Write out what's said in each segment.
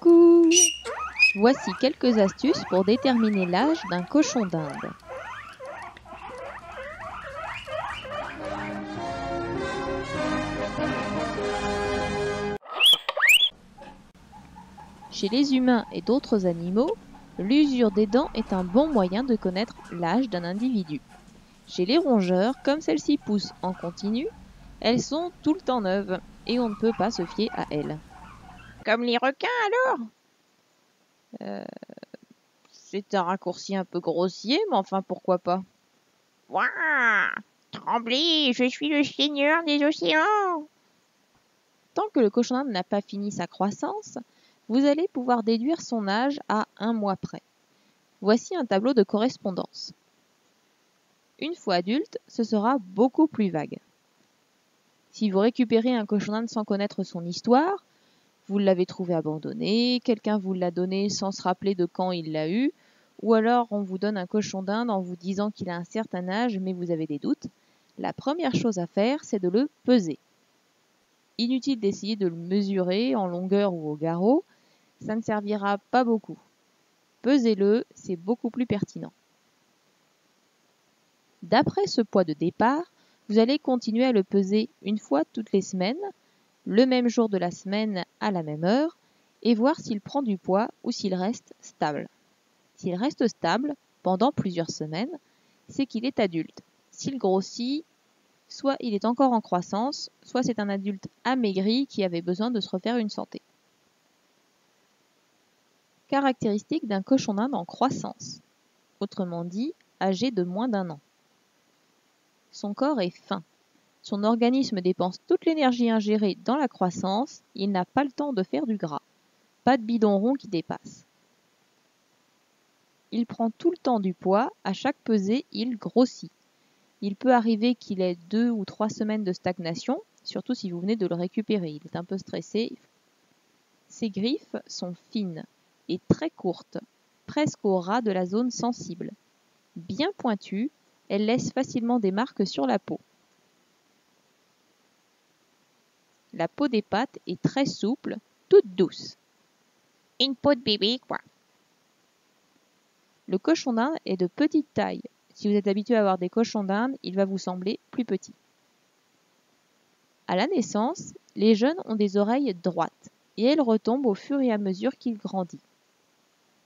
Coucou! Voici quelques astuces pour déterminer l'âge d'un cochon d'Inde. Chez les humains et d'autres animaux, l'usure des dents est un bon moyen de connaître l'âge d'un individu. Chez les rongeurs, comme celles-ci poussent en continu, elles sont tout le temps neuves et on ne peut pas se fier à elles. Comme les requins alors? C'est un raccourci un peu grossier, mais enfin pourquoi pas. Ouah! Tremblez, je suis le seigneur des océans! Tant que le cochon d'Inde n'a pas fini sa croissance, vous allez pouvoir déduire son âge à 1 mois près. Voici un tableau de correspondance. Une fois adulte, ce sera beaucoup plus vague. Si vous récupérez un cochon d'Inde sans connaître son histoire, vous l'avez trouvé abandonné, quelqu'un vous l'a donné sans se rappeler de quand il l'a eu, ou alors on vous donne un cochon d'Inde en vous disant qu'il a un certain âge mais vous avez des doutes, la première chose à faire, c'est de le peser. Inutile d'essayer de le mesurer en longueur ou au garrot, ça ne servira pas beaucoup. Pesez-le, c'est beaucoup plus pertinent. D'après ce poids de départ, vous allez continuer à le peser une fois toutes les semaines, le même jour de la semaine à la même heure, et voir s'il prend du poids ou s'il reste stable. S'il reste stable pendant plusieurs semaines, c'est qu'il est adulte. S'il grossit, soit il est encore en croissance, soit c'est un adulte amaigri qui avait besoin de se refaire une santé. Caractéristiques d'un cochon d'Inde en croissance, autrement dit, âgé de moins d'1 an. Son corps est fin. Son organisme dépense toute l'énergie ingérée dans la croissance, il n'a pas le temps de faire du gras. Pas de bidon rond qui dépasse. Il prend tout le temps du poids, à chaque pesée, il grossit. Il peut arriver qu'il ait 2 ou 3 semaines de stagnation, surtout si vous venez de le récupérer, il est un peu stressé. Ses griffes sont fines et très courtes, presque au ras de la zone sensible. Bien pointues, elles laissent facilement des marques sur la peau. La peau des pattes est très souple, toute douce. Une peau de bébé, quoi. Le cochon d'Inde est de petite taille. Si vous êtes habitué à avoir des cochons d'Inde, il va vous sembler plus petit. À la naissance, les jeunes ont des oreilles droites et elles retombent au fur et à mesure qu'il grandit.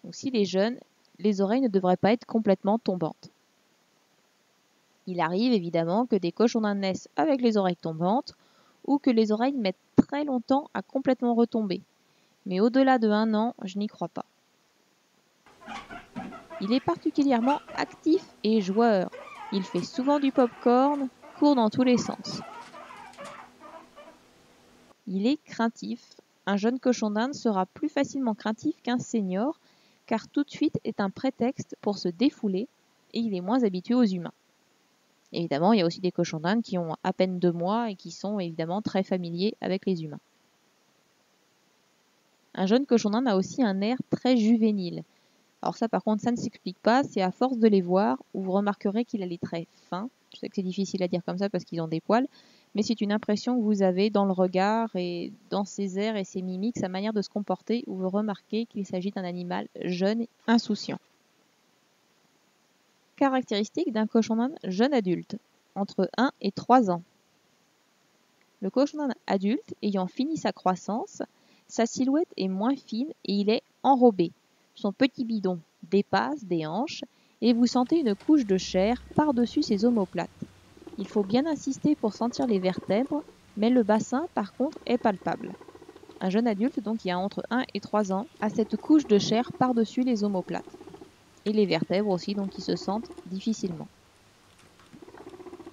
Donc s'il est jeune, les oreilles ne devraient pas être complètement tombantes. Il arrive évidemment que des cochons d'Inde naissent avec les oreilles tombantes ou que les oreilles mettent très longtemps à complètement retomber. Mais au-delà de 1 an, je n'y crois pas. Il est particulièrement actif et joueur. Il fait souvent du pop-corn, court dans tous les sens. Il est craintif. Un jeune cochon d'Inde sera plus facilement craintif qu'un senior, car tout de suite est un prétexte pour se défouler et il est moins habitué aux humains. Évidemment, il y a aussi des cochons d'Inde qui ont à peine 2 mois et qui sont évidemment très familiers avec les humains. Un jeune cochon d'Inde a aussi un air très juvénile. Alors ça, par contre, ça ne s'explique pas, c'est à force de les voir où vous remarquerez qu'il a les traits fins. Je sais que c'est difficile à dire comme ça parce qu'ils ont des poils, mais c'est une impression que vous avez dans le regard et dans ses airs et ses mimiques, sa manière de se comporter, où vous remarquez qu'il s'agit d'un animal jeune et insouciant. Caractéristiques d'un cochon d'Inde jeune adulte, entre 1 et 3 ans. Le cochon d'Inde adulte, ayant fini sa croissance, sa silhouette est moins fine et il est enrobé. Son petit bidon dépasse des hanches et vous sentez une couche de chair par-dessus ses omoplates. Il faut bien insister pour sentir les vertèbres, mais le bassin par contre est palpable. Un jeune adulte, donc qui a entre 1 et 3 ans, a cette couche de chair par-dessus les omoplates. Et les vertèbres aussi, donc qui se sentent difficilement.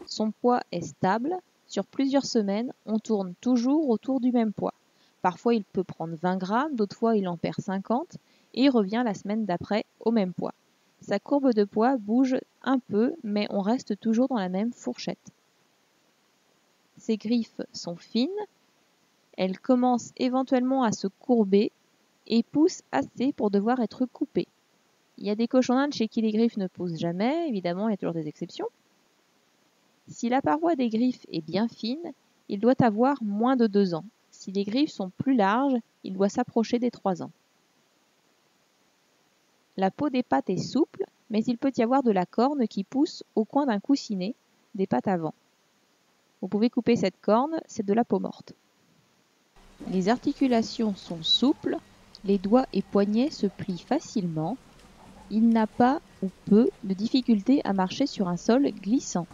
Son poids est stable. Sur plusieurs semaines, on tourne toujours autour du même poids. Parfois, il peut prendre 20 grammes, d'autres fois, il en perd 50 et il revient la semaine d'après au même poids. Sa courbe de poids bouge un peu, mais on reste toujours dans la même fourchette. Ses griffes sont fines, elles commencent éventuellement à se courber et poussent assez pour devoir être coupées. Il y a des cochons d'Inde chez qui les griffes ne poussent jamais, évidemment, il y a toujours des exceptions. Si la paroi des griffes est bien fine, il doit avoir moins de 2 ans. Si les griffes sont plus larges, il doit s'approcher des 3 ans. La peau des pattes est souple, mais il peut y avoir de la corne qui pousse au coin d'un coussinet, des pattes avant. Vous pouvez couper cette corne, c'est de la peau morte. Les articulations sont souples, les doigts et poignets se plient facilement. Il n'a pas ou peu de difficulté à marcher sur un sol glissant.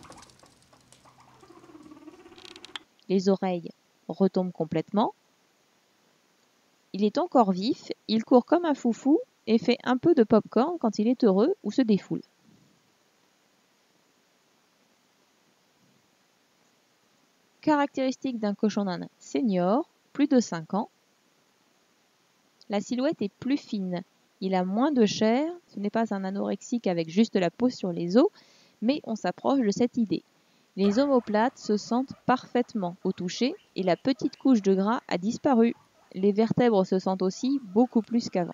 Les oreilles retombent complètement. Il est encore vif, il court comme un foufou et fait un peu de pop-corn quand il est heureux ou se défoule. Caractéristique d'un cochon d'Inde senior, plus de 5 ans. La silhouette est plus fine. Il a moins de chair, ce n'est pas un anorexique avec juste la peau sur les os, mais on s'approche de cette idée. Les omoplates se sentent parfaitement au toucher et la petite couche de gras a disparu. Les vertèbres se sentent aussi beaucoup plus qu'avant.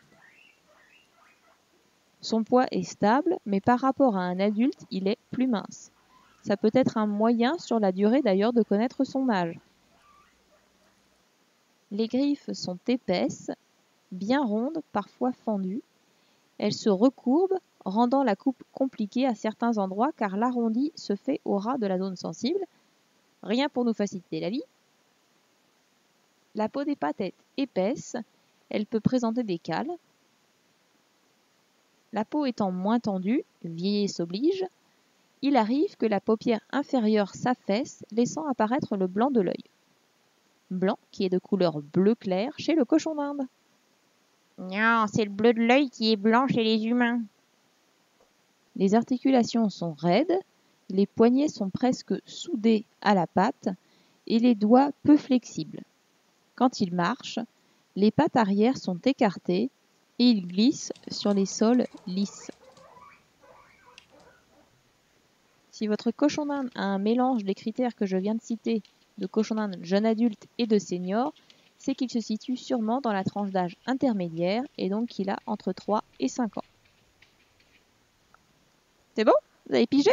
Son poids est stable, mais par rapport à un adulte, il est plus mince. Ça peut être un moyen sur la durée d'ailleurs de connaître son âge. Les griffes sont épaisses, bien rondes, parfois fendues. Elles se recourbent, rendant la coupe compliquée à certains endroits car l'arrondi se fait au ras de la zone sensible. Rien pour nous faciliter la vie. La peau des pattes est épaisse, elle peut présenter des cales. La peau étant moins tendue, vieillesse oblige, il arrive que la paupière inférieure s'affaisse, laissant apparaître le blanc de l'œil. Blanc qui est de couleur bleu clair chez le cochon d'Inde. Non, c'est le bleu de l'œil qui est blanc chez les humains. Les articulations sont raides, les poignets sont presque soudés à la patte et les doigts peu flexibles. Quand il marche, les pattes arrière sont écartées et il glisse sur les sols lisses. Si votre cochon d'Inde a un mélange des critères que je viens de citer, de cochon d'Inde jeune adulte et de senior, c'est qu'il se situe sûrement dans la tranche d'âge intermédiaire et donc qu'il a entre 3 et 5 ans. C'est bon? Vous avez pigé?